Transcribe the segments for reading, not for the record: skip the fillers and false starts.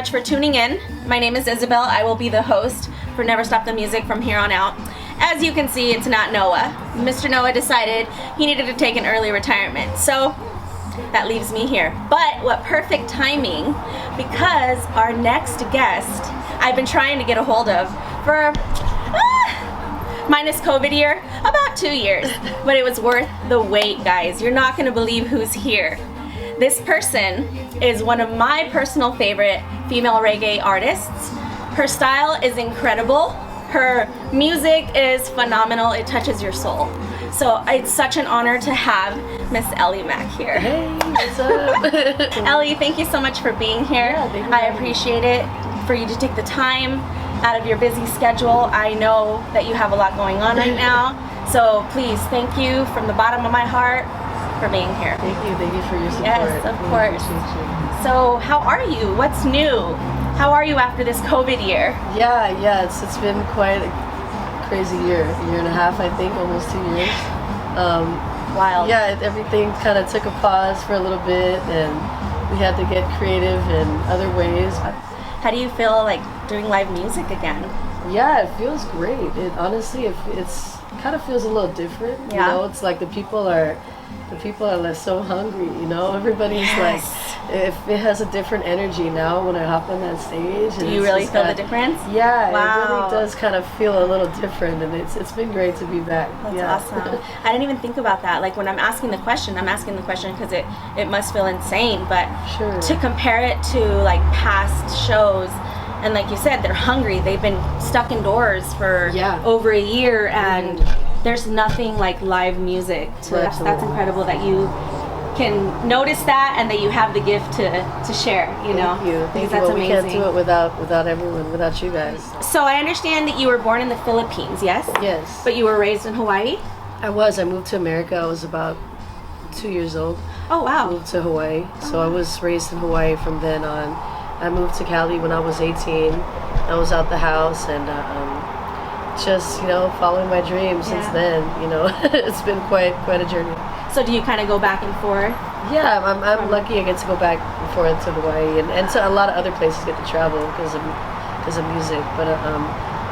much for tuning in. My name is Isabel. I will be the host for Never Stop the Music from here on out. As you can see, it's not Noah. Mr. Noah decided he needed to take an early retirement, so that leaves me here. But what perfect timing, because our next guest I've been trying to get a hold of for minus COVID year, about 2 years, but it was worth the wait, guys. You're not gonna believe who's here. This person is one of my personal favorite female reggae artists. Her style is incredible. Her music is phenomenal. It touches your soul. So it's such an honor to have Miss Eli-Mac here. Hey, what's up? Ellie, thank you so much for being here. Yeah, I appreciate it for you to take the time out of your busy schedule. I know that you have a lot going on right now. So please, thank you from the bottom of my heart for being here. Thank you for your support. Yes, of course. So how are you? What's new? How are you after this COVID year? Yeah, it's been quite a crazy year and a half, I think, almost 2 years. Wild. Yeah, everything kind of took a pause for a little bit, and we had to get creative in other ways. How do you feel like doing live music again? Yeah, it feels great. It honestly, it's kind of feels a little different. Yeah. You know, it's like the people are like so hungry. You know, everybody's like, if it has a different energy now when I hop on that stage. Do you really feel the difference? Yeah, wow. It really does kind of feel a little different, and it's been great to be back. That's awesome. I didn't even think about that. Like when I'm asking the question because it must feel insane, but sure. To compare it to like past shows, and like you said, they're hungry. They've been stuck indoors for over a year, and there's nothing like live music. That's incredible that you can notice that and that you have the gift to share. Thank you. Because that's amazing. We can't do it without everyone, without you guys. So I understand that you were born in the Philippines, yes? Yes. But you were raised in Hawaii? I moved to America. I was about 2 years old. Oh wow. I moved to Hawaii. So I was raised in Hawaii from then on. I moved to Cali when I was 18. I was out the house and just, following my dreams since then. It's been quite a journey. So do you kind of go back and forth? Yeah, I'm lucky I get to go back and forth to Hawaii and to a lot of other places get to travel because of music. But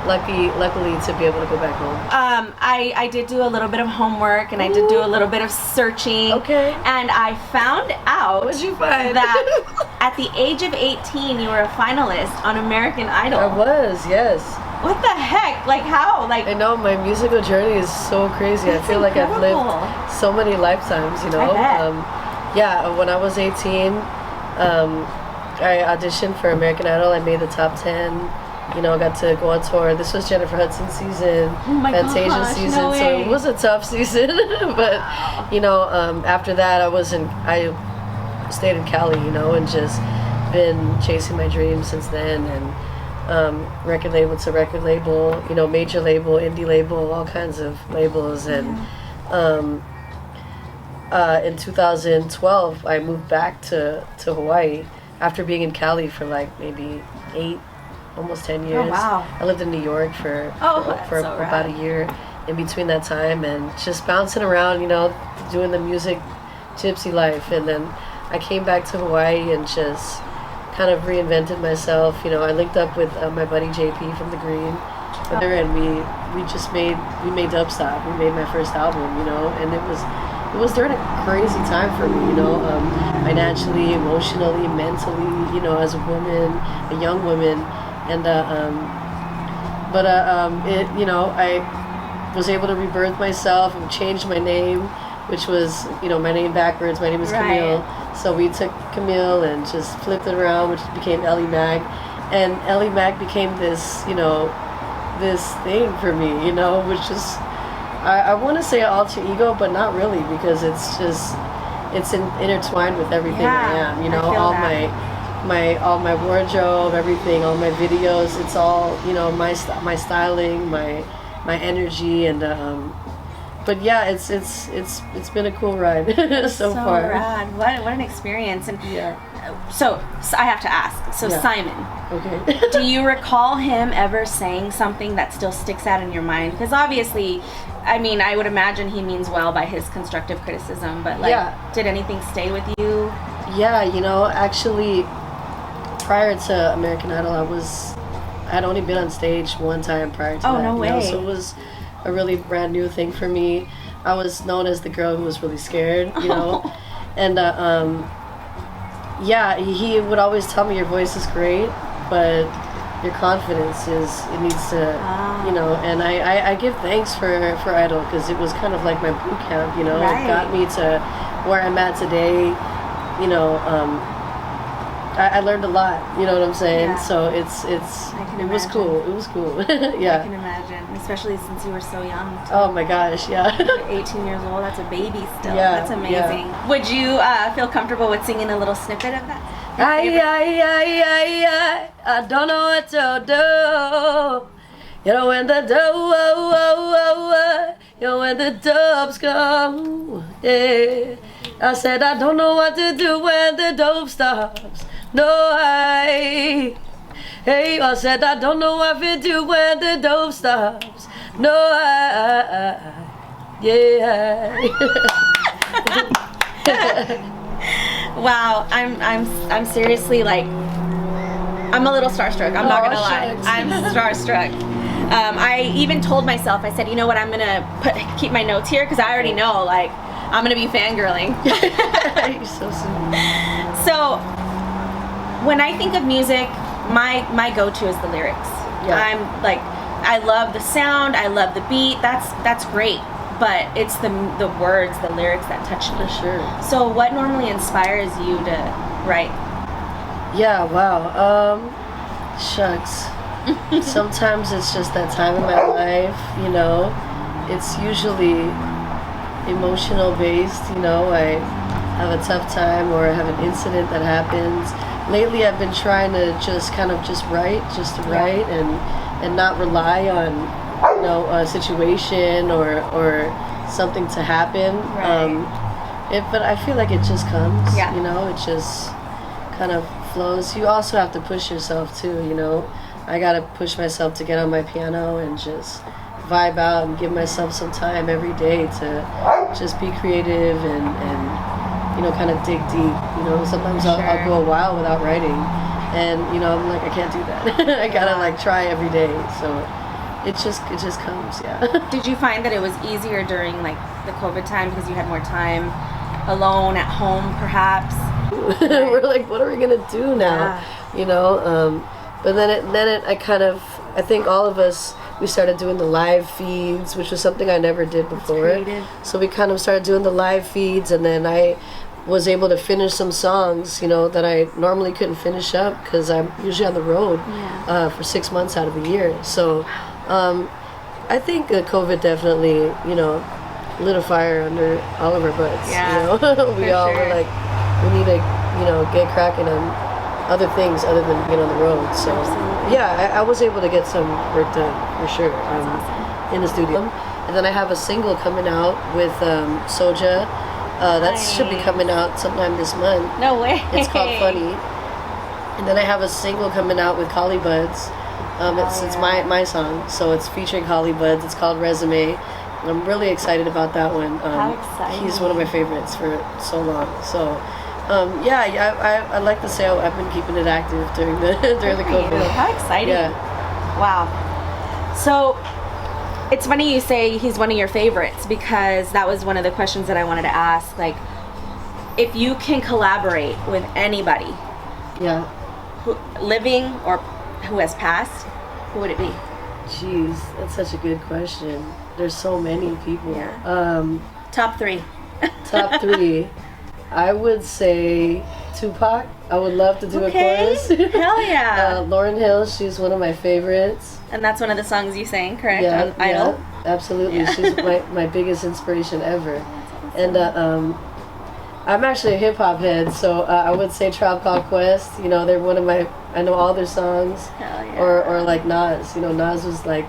luckily to be able to go back home. I did do a little bit of homework and I did do a little bit of searching. Okay. And I found out What'd you find? that at the age of 18 you were a finalist on American Idol. I was, yes. What the heck? Like how? Like I know my musical journey is so crazy. I feel like I've lived so many lifetimes, I bet. When I was 18, I auditioned for American Idol. I made the top 10. Got to go on tour. This was Jennifer Hudson's season, Fantasia season, no so it was a tough season. But after that, I stayed in Cali, and just been chasing my dreams since then. And record label to record label, major label, indie label, all kinds of labels. And in 2012, I moved back to Hawaii after being in Cali for like maybe almost 10 years. Oh, wow. I lived in New York for about a year in between that time, and just bouncing around, doing the music gypsy life. And then I came back to Hawaii and just kind of reinvented myself. I linked up with my buddy JP from The Green, and we made Dubstop. We made my first album, and it was during a crazy time for me, financially, emotionally, mentally, as a woman, a young woman. And I was able to rebirth myself and change my name, which was my name backwards. My name is Camille. So we took Camille and just flipped it around, which became Eli-Mac, and Eli-Mac became this this thing for me, which is I want to say an alter ego, but not really, because it's intertwined with everything I am. All my wardrobe, everything, all my videos, it's all my styling, my energy, and but yeah, it's been a cool ride so far. Rad. What an experience. And so I have to ask. So Simon, okay, do you recall him ever saying something that still sticks out in your mind? Because obviously, I mean, I would imagine he means well by his constructive criticism, but did anything stay with you? Yeah, actually, prior to American Idol, I had only been on stage one time prior to that. Oh, no way. So it was a really brand new thing for me. I was known as the girl who was really scared, and yeah, he would always tell me your voice is great, but your confidence it needs to, and I give thanks for Idol, because it was kind of like my boot camp, It got me to where I'm at today, I learned a lot, you know what I'm saying? Yeah. So it was cool. It was cool. Yeah. I can imagine, especially since you were so young. Oh my gosh, yeah. 18 years old, that's a baby still. Yeah, That's amazing. yeah. Would you feel comfortable with singing a little snippet of that? I don't know what to do. When the when the dubs come, yeah. I said I don't know what to do when the dope stops. No, I said I don't know what to do when the dope stops. No, yeah. Wow, I'm seriously like, I'm a little starstruck. I'm not gonna lie. Shucks. I'm starstruck. I even told myself, I said, you know what, I'm gonna keep my notes here, because I already know, like, I'm gonna be fangirling. You're so sweet. So, when I think of music, my go-to is the lyrics. Yeah. I'm like, I love the sound, I love the beat. That's great, but it's the words, the lyrics that touch me. For sure. So, what normally inspires you to write? Yeah. Wow. Shucks. Sometimes it's just that time in my life. It's usually emotional based. I have a tough time, or I have an incident that happens. Lately I've been trying to just write and not rely on a situation or something to happen. Right. But I feel like it just comes. Yeah. It just kind of flows. You also have to push yourself too. I gotta push myself to get on my piano and just vibe out and give myself some time every day to just be creative and kind of dig deep. Sometimes I'll go a while without writing, and I'm like, I can't do that. I gotta try every day. So it just comes. Yeah. Did you find that it was easier during like the COVID time because you had more time alone at home, perhaps? We're like, what are we gonna do now? Yeah. But then I think all of us, we started doing the live feeds, which was something I never did before. So we kind of started doing the live feeds, and then I was able to finish some songs, that I normally couldn't finish up because I'm usually on the road for 6 months out of the year. So I think COVID definitely, lit a fire under all of our butts. Yeah, we all were like, we need to, get cracking on other things other than being on the road. So yeah, I was able to get some work done for sure in the studio. And then I have a single coming out with Soja. That should be coming out sometime this month. No way. It's called Funny. And then I have a single coming out with Collie Buds. It's my song, so it's featuring Collie Buds. It's called Resume. And I'm really excited about that one. How exciting. He's one of my favorites for so long. So I like to say I've been keeping it active during the COVID. How exciting. Yeah. Wow. So it's funny you say he's one of your favorites, because that was one of the questions that I wanted to ask. Like, if you can collaborate with anybody, living or who has passed, who would it be? Jeez, that's such a good question. There's so many people. Yeah. Top three. Top three. I would say Tupac. I would love to do a chorus. Hell yeah. Lauryn Hill, she's one of my favorites. And that's one of the songs you sang, correct? Yeah, on Idol? yeah, absolutely. Yeah. She's my biggest inspiration ever. Awesome. And I'm actually a hip hop head, so I would say Tribe Called Quest. They're one of my, I know all their songs. Hell yeah. Or like Nas. Nas was like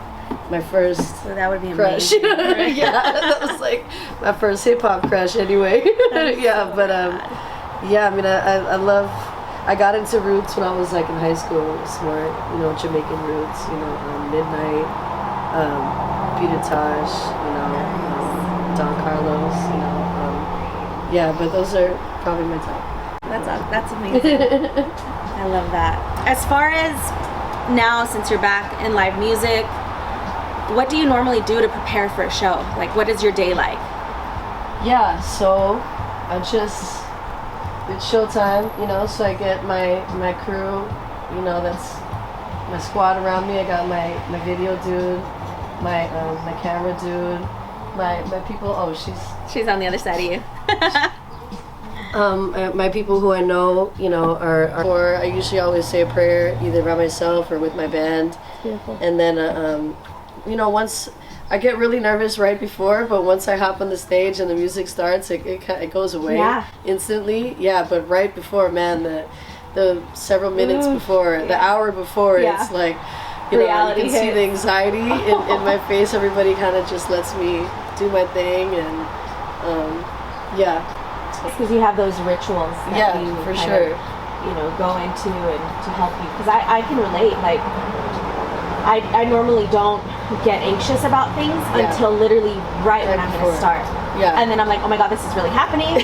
my first so that would be crush. amazing. Yeah, that was like my first hip hop crush anyway. Yeah, but yeah, I mean, I love. I got into roots when I was like in high school. It was more, Jamaican roots. Midnight, Peter Tosh, Don Carlos. Yeah, but those are probably my top. That's amazing. I love that. As far as now, since you're back in live music, what do you normally do to prepare for a show? Like, what is your day like? Yeah, so it's showtime, you know, so I get my crew, you know, that's my squad around me. I got my video dude, my camera dude, my people. Oh, she's on the other side of you. My people who I know, you know, or I usually always say a prayer either by myself or with my band. Beautiful. And then, you know, once I get really nervous right before, but once I hop on the stage and the music starts, it goes away instantly. Yeah, but right before, man, the several minutes before, the hour before, it's like, you know, you can see the anxiety in my face. Everybody kind of just lets me do my thing, and yeah. Because you have those rituals that you for sure, you know, go into and to help you. Because I can relate. Like, I normally don't get anxious about things until literally right when I'm going to start. Yeah. And then I'm like, oh my god, this is really happening.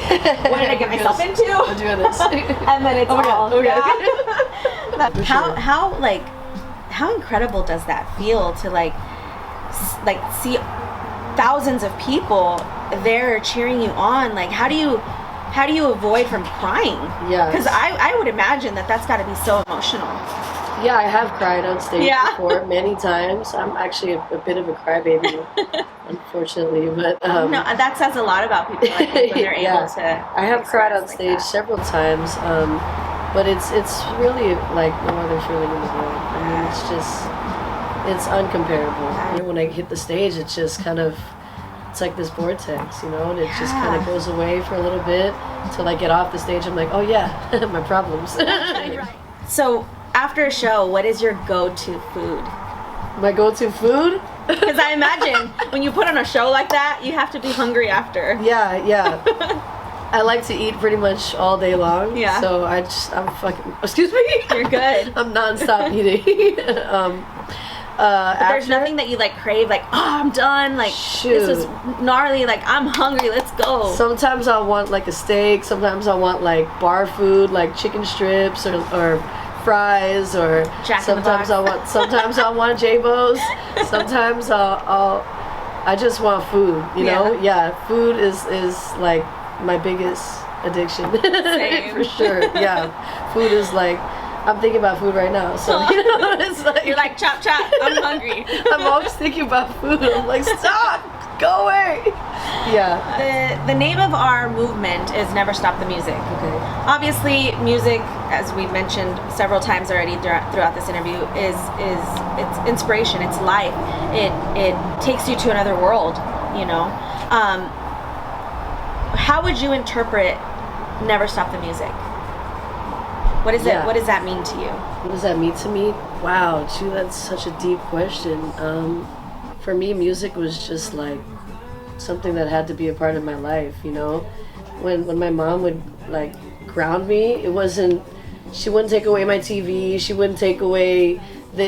What did I get myself into? I'm doing this. And then it's all. Okay. How incredible does that feel to like see thousands of people there cheering you on? Like, how do you avoid from crying? Yeah. Because I would imagine that's got to be so emotional. Yeah, I have cried on stage before many times. I'm actually a bit of a crybaby, unfortunately. But no, that says a lot about people, I think, when they're able to. I have cried on stage several times, but it's really like no other feeling in the world. I mean, it's uncomparable. You know, when I hit the stage, it's just kind of. It's like this vortex, you know, and it just kind of goes away for a little bit until I get off the stage. I'm like, oh yeah, my problems. So after a show, what is your go-to food? My go-to food? Because I imagine when you put on a show like that, you have to be hungry after. Yeah. I like to eat pretty much all day long. Yeah. So I'm fucking. Excuse me. You're good. I'm nonstop eating. But there's nothing that you like crave, like, oh, I'm done, like, this was gnarly, like, I'm hungry, let's go. Sometimes I want like a steak, sometimes I want like bar food, like chicken strips or fries, or sometimes I want J-Bo's, sometimes I just want food, you know? Yeah, food is like my biggest addiction. Same. For sure, yeah. Food is like, I'm thinking about food right now, so you know, it's like you're like, chop, I'm hungry. I'm always thinking about food. I'm like, stop, go away. Yeah. The name of our movement is Never Stop the Music. Okay. Obviously, music, as we've mentioned several times already throughout this interview, is it's inspiration. It's life. It takes you to another world. You know. How would you interpret Never Stop the Music? What is it? What does that mean to you? What does that mean to me? Wow, gee, that's such a deep question. For me, music was just like something that had to be a part of my life. You know, when my mom would like ground me, it wasn't. She wouldn't take away my TV. She wouldn't take away.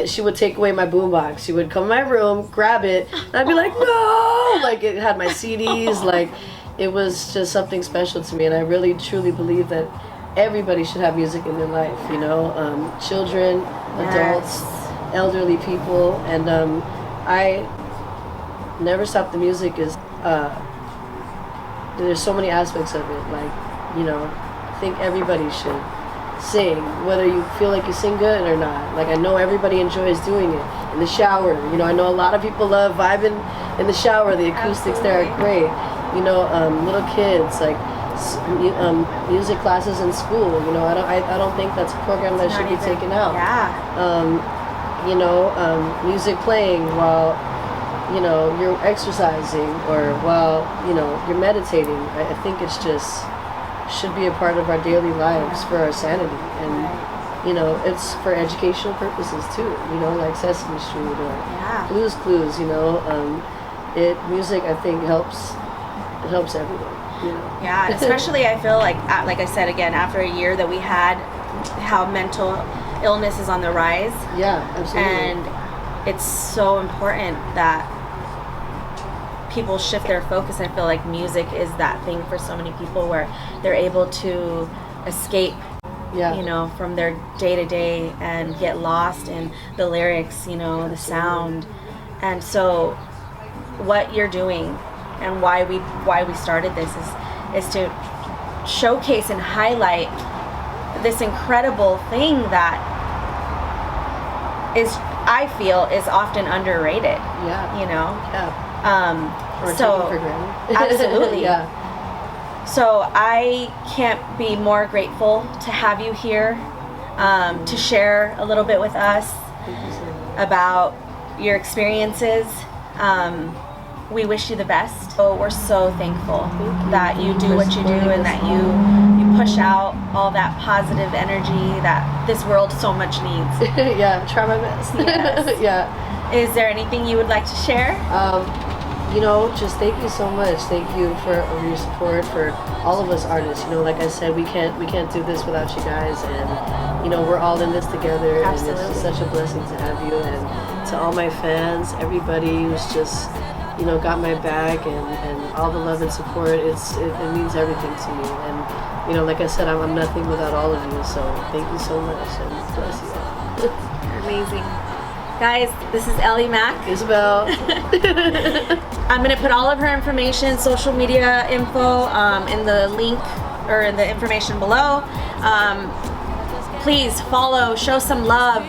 She would take away my boombox. She would come in my room, grab it, and I'd be like, no! Like, it had my CDs. Like, it was just something special to me, and I really truly believe that everybody should have music in their life, you know, children, adults, elderly people, and I Never Stop the Music is, there's so many aspects of it, like, you know, I think everybody should sing, whether you feel like you sing good or not. Like, I know everybody enjoys doing it in the shower, you know, I know a lot of people love vibing in the shower, the acoustics there are great, you know, little kids, like, music classes in school, you know, I don't think that's a program that should be taken out. You know, music playing while, you know, you're exercising or while, you know, you're meditating. I think it's just should be a part of our daily lives for our sanity, and you know, it's for educational purposes too, you know, like Sesame Street or Blue's Clues, you know. Music, I think, helps everyone. Yeah, especially I feel like I said again, after a year that we had, how mental illness is on the rise. Yeah, absolutely. And it's so important that people shift their focus. I feel like music is that thing for so many people where they're able to escape, you know, from their day to day and get lost in the lyrics, you know, the sound. And so what you're doing and why we started this is to showcase and highlight this incredible thing that is, I feel, is often underrated. Yeah. You know? Yeah. Or so taken for granted. absolutely. Yeah. So I can't be more grateful to have you here, to share a little bit with us about your experiences. We wish you the best. So we're so thankful that you do what you do and that you push out all that positive energy that this world so much needs. Yeah, try my best. Yes. Yeah. Is there anything you would like to share? You know, just thank you so much. Thank you for your support, for all of us artists. You know, like I said, we can't do this without you guys, and you know, we're all in this together. Absolutely. And it's just such a blessing to have you, and to all my fans, everybody who's just, you know, got my back, and all the love and support. It means everything to me, and you know, like I said, I'm nothing without all of you. So thank you so much, and bless you all. Amazing. Guys, this is Eli-Mac. Isabel. I'm going to put all of her information, social media info, in the link or in the information below. Please follow, show some love.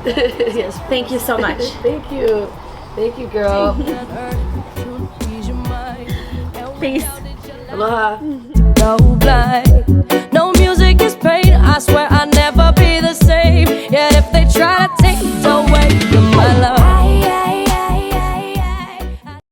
Yes. Thank you so much. Thank you. Thank you, girl. Peace. Aloha. No blind, no music is pain. I swear